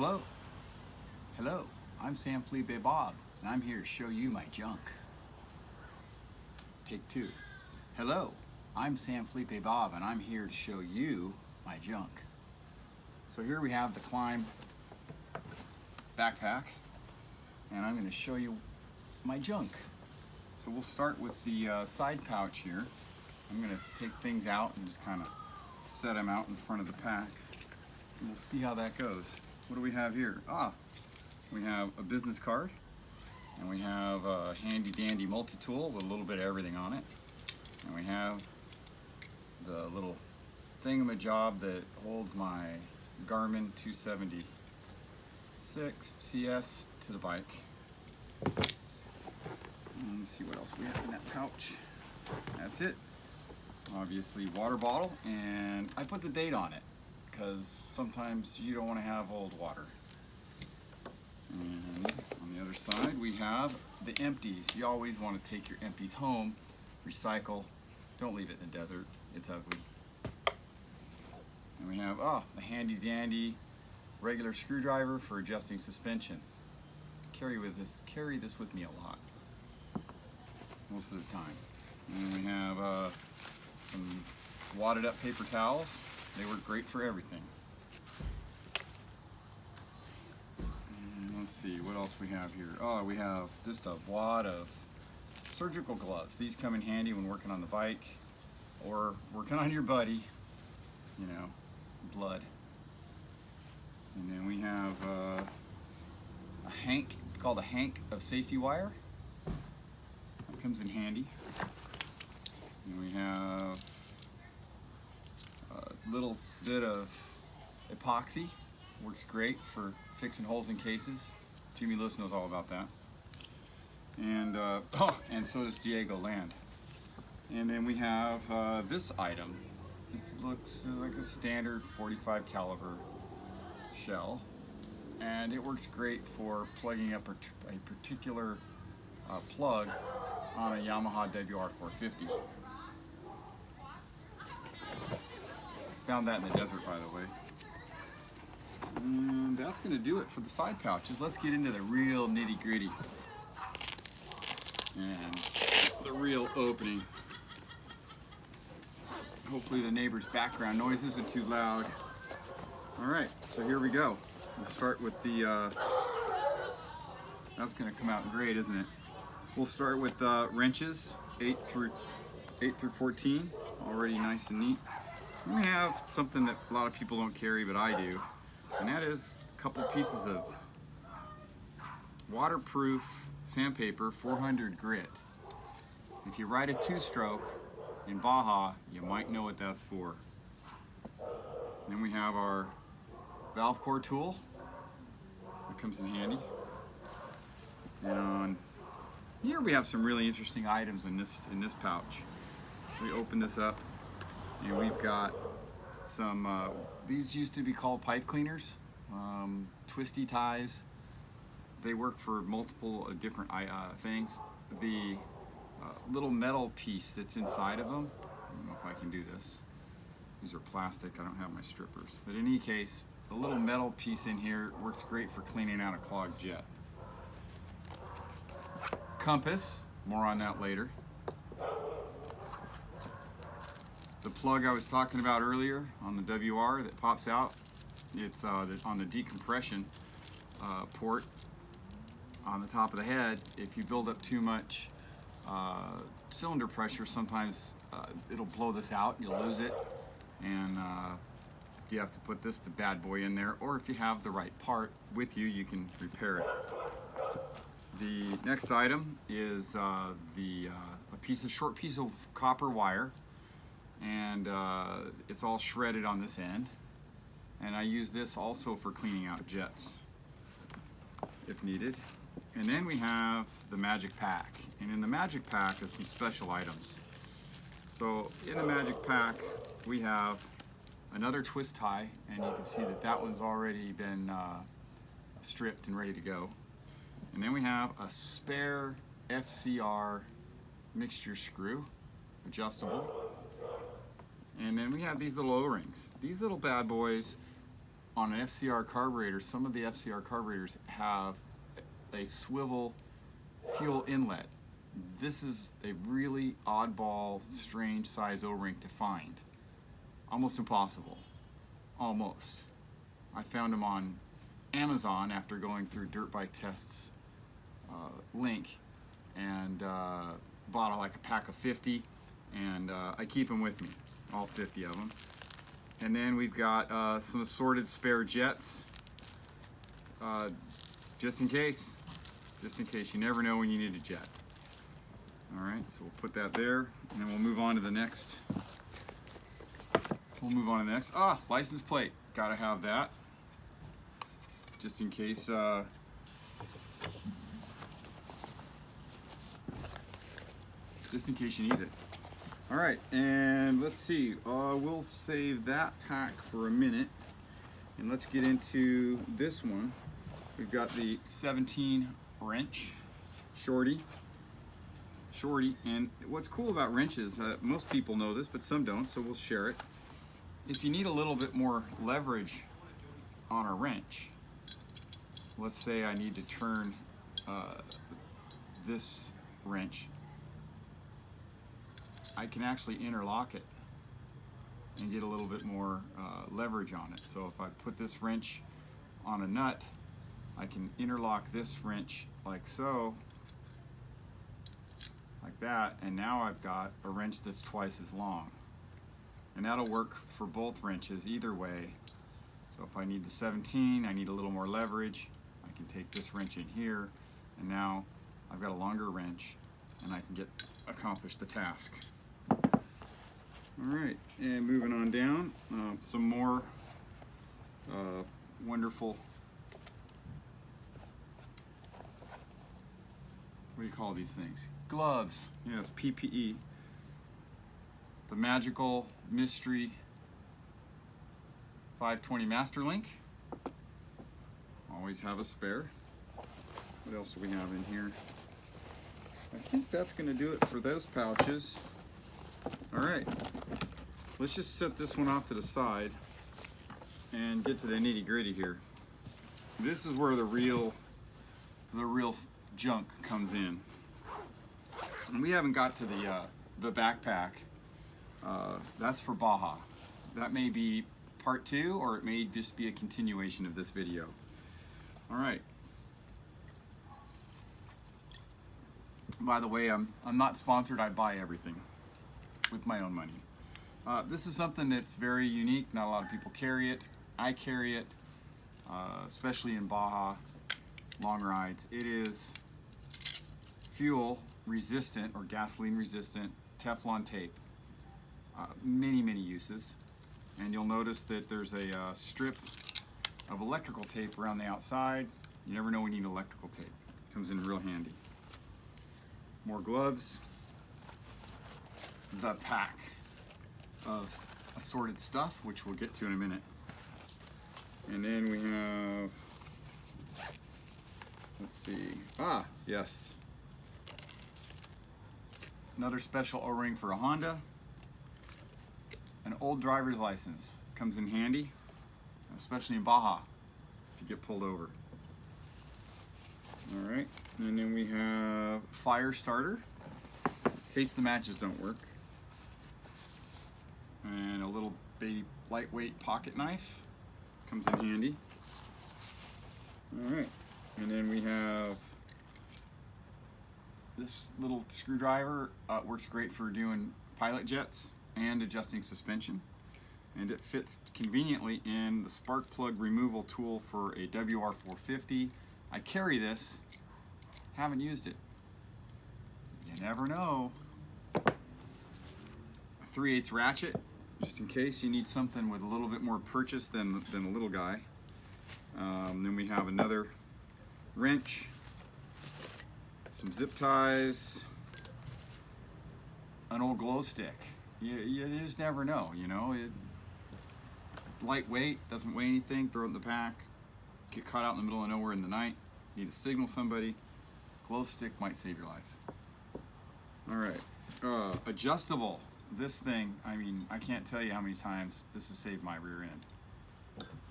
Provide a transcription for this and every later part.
Hello. Hello. I'm Sam Felipe Bob, and I'm here to show you my junk. Take two. Hello. I'm Sam Felipe Bob, and I'm here to show you my junk. So here we have the Climb backpack, and I'm going to show you my junk. So we'll start with the side pouch here. I'm going to take things out and just kind of set them out in front of the pack. And we'll see how that goes. What do we have here? We have a business card, and we have a handy dandy multi-tool with a little bit of everything on it. And we have the little thingamajob that holds my Garmin 276 CS to the bike. And let's see what else we have in that pouch. That's it. Obviously water bottle, and I put the date on it because sometimes you don't want to have old water. And on the other side we have the empties. You always want to take your empties home, recycle, don't leave it in the desert, it's ugly. And we have a handy dandy regular screwdriver for adjusting suspension. Carry this with me a lot, most of the time. And we have some wadded up paper towels. They work great for everything. And let's see what else we have here. We have just a wad of surgical gloves. These come in handy when working on the bike or working on your buddy, you know, blood. And then we have a hank. It's called a hank of safety wire. That comes in handy. And we have a little bit of epoxy. Works great for fixing holes in cases. Jimmy Lewis knows all about that. And and so does Diego Land. And then we have this item. This looks like a standard 45 caliber shell, and it works great for plugging up a particular plug on a Yamaha WR450. Found that in the desert, by the way. And that's going to do it for the side pouches. Let's get into the real nitty-gritty and the real opening. Hopefully the neighbor's background noise isn't too loud. Alright, so here we go. We'll start with the, that's going to come out great, isn't it? We'll start with wrenches, 8 through 14, already nice and neat. And we have something that a lot of people don't carry, but I do, and that is a couple pieces of waterproof sandpaper, 400 grit. If you ride a two-stroke in Baja, you might know what that's for. Then we have our valve core tool that comes in handy. And here we have some really interesting items in this pouch. We open this up, and we've got some, these used to be called pipe cleaners, twisty ties. They work for multiple different things. The little metal piece that's inside of them, I don't know if I can do this. These are plastic, I don't have my strippers. But in any case, the little metal piece in here works great for cleaning out a clogged jet. Compass, more on that later. The plug I was talking about earlier on the WR that pops out, it's on the decompression port on the top of the head. If you build up too much cylinder pressure, sometimes it'll blow this out, you'll lose it, and you have to put the bad boy in there, or if you have the right part with you, you can repair it. The next item is a short piece of copper wire, and it's all shredded on this end, and I use this also for cleaning out jets if needed. And then we have the magic pack, and in the magic pack is some special items. So in the magic pack we have another twist tie, and you can see that one's already been stripped and ready to go. And then we have a spare FCR mixture screw, adjustable. And then we have these little O-rings. These little bad boys on an FCR carburetor, some of the FCR carburetors have a swivel fuel inlet. This is a really oddball, strange size O-ring to find. Almost impossible. Almost. I found them on Amazon after going through Dirt Bike Tests link, and bought like a pack of 50, and I keep them with me, all 50 of them. And then we've got some assorted spare jets, just in case. Just in case. You never know when you need a jet. All right, so we'll put that there, and then we'll move on to the next. License plate. Gotta have that, just in case. Just in case you need it. All right, and let's see. We'll save that pack for a minute, and let's get into this one. We've got the 17 wrench, shorty, and what's cool about wrenches, most people know this, but some don't, so we'll share it. If you need a little bit more leverage on a wrench, let's say I need to turn this wrench, I can actually interlock it and get a little bit more leverage on it. So if I put this wrench on a nut, I can interlock this wrench like so, like that, and now I've got a wrench that's twice as long. And that'll work for both wrenches either way. So if I need the 17, I need a little more leverage, I can take this wrench in here, and now I've got a longer wrench, and I can accomplish the task. All right, and moving on down, some more wonderful, what do you call these things? Gloves. Yes, PPE. The magical mystery 520 Master Link. Always have a spare. What else do we have in here? I think that's going to do it for those pouches. All right, let's just set this one off to the side and get to the nitty-gritty here. This is where the real junk comes in, and we haven't got to the backpack. That's for Baja. That may be part 2, or it may just be a continuation of this video. All right. By the way, I'm not sponsored. I buy everything with my own money. This is something that's very unique. Not a lot of people carry it. I carry it, especially in Baja long rides. It is fuel resistant or gasoline resistant Teflon tape. Many uses, and you'll notice that there's a strip of electrical tape around the outside. You never know when you need electrical tape. Comes in real handy. More gloves. The pack of assorted stuff, which we'll get to in a minute. And then we have, let's see, yes, another special O-ring for a Honda. An old driver's license comes in handy, especially in Baja, if you get pulled over. All right, and then we have fire starter, in case the matches don't work. And a little baby lightweight pocket knife comes in handy. All right, and then we have this little screwdriver. Works great for doing pilot jets and adjusting suspension, and it fits conveniently in the spark plug removal tool for a WR450. I carry this, haven't used it. You never know. A 3/8 ratchet, just in case you need something with a little bit more purchase than a little guy. Then we have another wrench, some zip ties, an old glow stick. You just never know, you know. Lightweight, doesn't weigh anything, throw it in the pack. Get caught out in the middle of nowhere in the night, need to signal somebody, glow stick might save your life. All right, adjustable. This thing, I mean, I can't tell you how many times this has saved my rear end.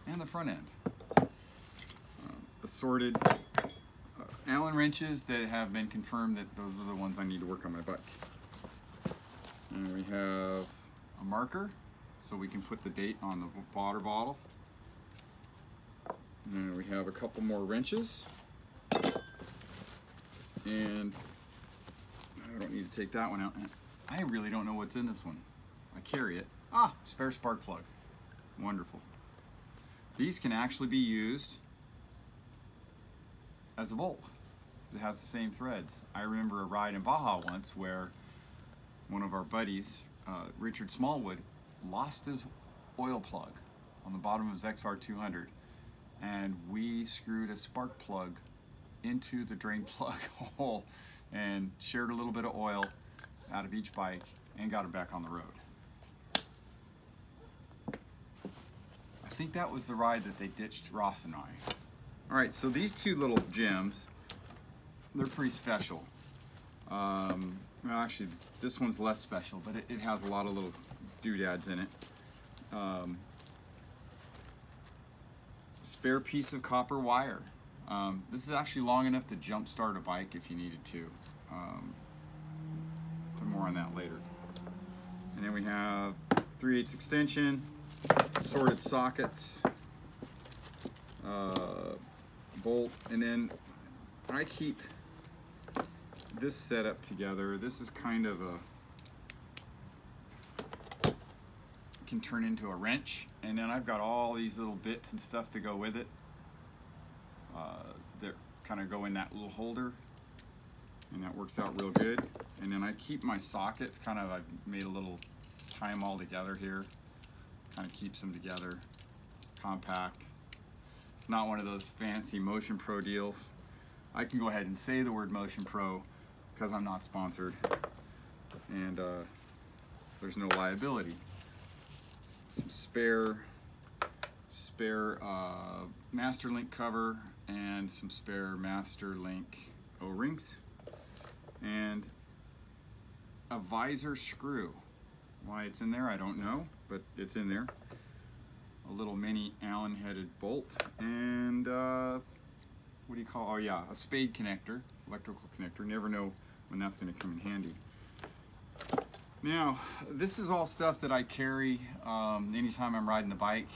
and the front end. Assorted Allen wrenches that have been confirmed that those are the ones I need to work on my bike. And we have a marker so we can put the date on the water bottle. And we have a couple more wrenches. And I don't need to take that one out. I really don't know what's in this one. I carry it. Ah, spare spark plug. Wonderful. These can actually be used as a bolt. It has the same threads. I remember a ride in Baja once where one of our buddies, Richard Smallwood, lost his oil plug on the bottom of his XR200, and we screwed a spark plug into the drain plug hole and shared a little bit of oil out of each bike and got it back on the road. I think that was the ride that they ditched Ross and I. All right, so these two little gems, they're pretty special. Well, actually, this one's less special, but it has a lot of little doodads in it. Spare piece of copper wire. This is actually long enough to jump start a bike if you needed to. More on that later. And then we have 3/8 extension, assorted sockets, bolt, and then I keep this setup together. This is kind of can turn into a wrench, and then I've got all these little bits and stuff to go with it that kind of go in that little holder, and that works out real good. And then I keep my sockets I've made a little tie them all together here, kind of keeps them together, compact. It's not one of those fancy Motion Pro deals. I can go ahead and say the word Motion Pro because I'm not sponsored, and there's no liability. Some spare Master Link cover and some spare Master Link O-rings, and a visor screw. Why it's in there, I don't know, but it's in there. A little mini Allen headed bolt, and what do you call, oh yeah, a spade connector, electrical connector. Never know when that's going to come in handy. Now, this is all stuff that I carry anytime I'm riding the bike.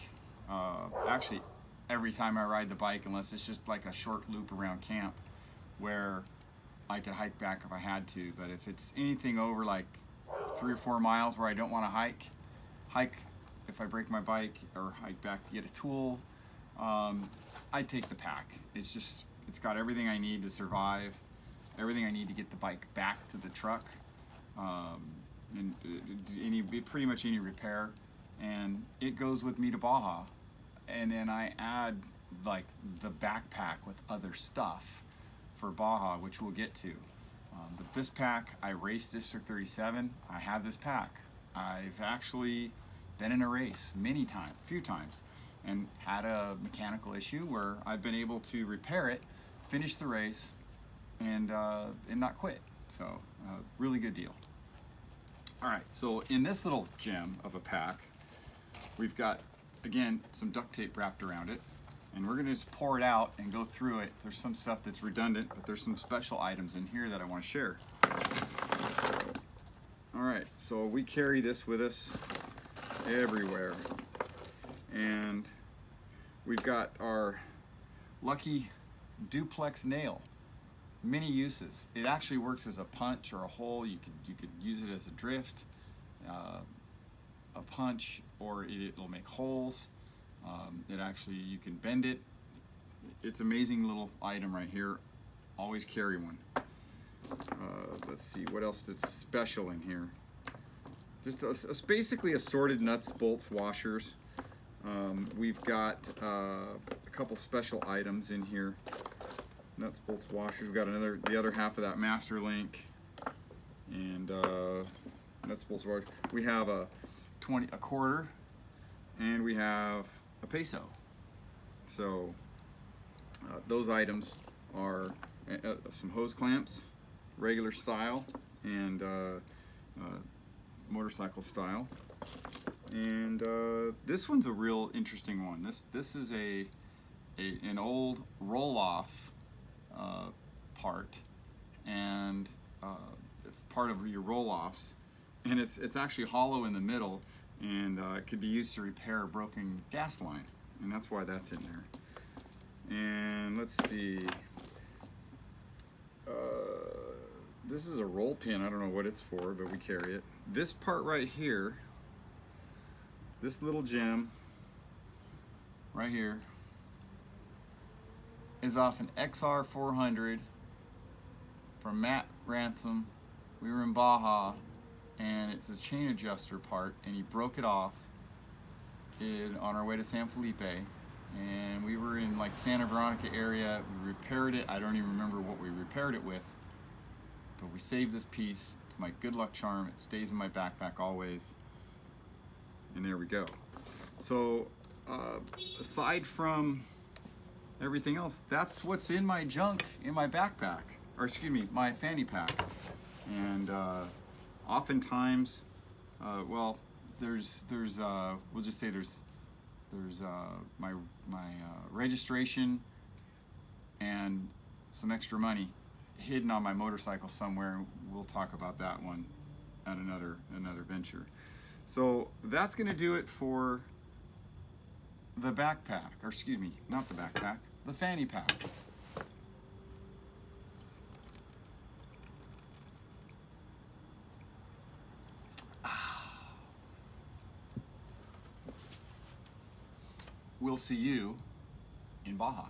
Actually, every time I ride the bike, unless it's just like a short loop around camp where I could hike back if I had to. But if it's anything over like 3 or 4 miles where I don't want to hike if I break my bike, or hike back to get a tool, I take the pack. It's got everything I need to survive, everything I need to get the bike back to the truck, and pretty much any repair, and it goes with me to Baja. And then I add like the backpack with other stuff for Baja, which we'll get to. But this pack, I raced District 37. I have this pack. I've actually been in a race a few times, and had a mechanical issue where I've been able to repair it, finish the race, and not quit. So, really good deal. All right, so in this little gem of a pack, we've got, again, some duct tape wrapped around it, and we're going to just pour it out and go through it. There's some stuff that's redundant, but there's some special items in here that I want to share. All right, so we carry this with us everywhere, and we've got our lucky duplex nail. Many uses. It actually works as a punch or a hole. You could use it as a drift, a punch, or it'll make holes. You can bend it. It's an amazing little item right here. Always carry one. Let's see what else is special in here. Just basically assorted nuts, bolts, washers. We've got a couple special items in here. Nuts, bolts, washers. We've got the other half of that Master Link, and nuts, bolts, washers. We have a quarter, and we have a peso. So those items are some hose clamps, regular style, and motorcycle style. And this one's a real interesting one. This is an old roll-off part, and part of your roll-offs, and it's actually hollow in the middle, and it could be used to repair a broken gas line, and that's why that's in there. And let's see. This is a roll pin. I don't know what it's for, but we carry it. This part right here, this little gem right here, is off an XR 400 from Matt Ransom. We were in Baja, and it's his chain adjuster part, and he broke it off on our way to San Felipe. And we were in like Santa Veronica area. We repaired it. I don't even remember what we repaired it with, but we saved this piece. It's my good luck charm. It stays in my backpack always. And there we go. So aside from everything else, that's what's in my junk in my backpack, or excuse me, my fanny pack. And oftentimes, well, there's we'll just say there's my registration and some extra money hidden on my motorcycle somewhere. We'll talk about that one at another venture. So that's going to do it for the backpack, or excuse me, not the backpack, the fanny pack. We'll see you in Baja.